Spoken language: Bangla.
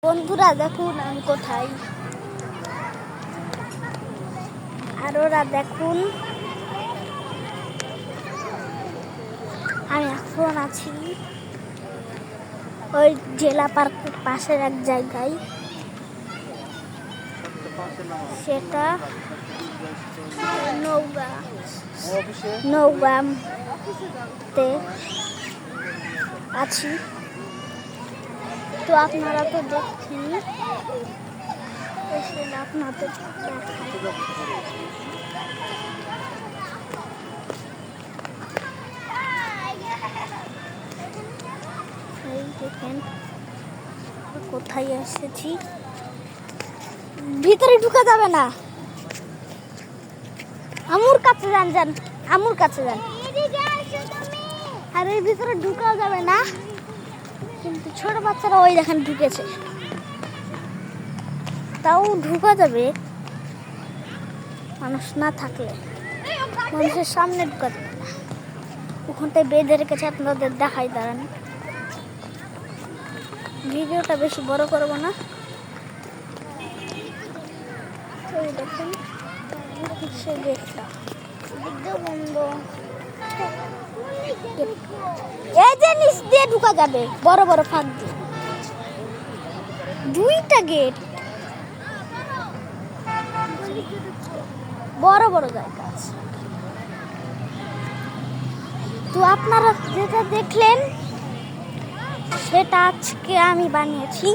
বন্ধুরা দেখুন আমি কোথায়, আর ওরা দেখুন আমি এখন আছি ওই জেলা পার্কের পাশের এক জায়গায়। সেটা নৌগাঁতে আছি। তো আপনারা তো দেখছেন, আপনাদের দেখেন কোথায় এসেছি। ভিতরে ঢুকা যাবে না, আমুর কাছে যান আমুর কাছে যান। আর এর ভিতরে ঢুকা যাবে না, কিন্তু ছোট বাচ্চারা ওই দেখেন ঢুকেছে, তাও ঢুকা যাবে মানুষ না থাকলে। মানুষের সামনে ঢুকা যাবে না, ওখানটায় বেঁধে রেখেছে। আপনাদের দেখাই, দাঁড়ান, ভিডিওটা বেশি বড় করবো না। ওই দেখুন সে গেটটা বন্ধ, এই যে নিচ দিয়ে ঢুকা যাবে বড় বড় ফাঁক দিয়ে। দুইটা গেট, বড় বড় জায়গা আছে। তো আপনারা যেটা দেখলেন সেটা আজকে আমি বানিয়েছি।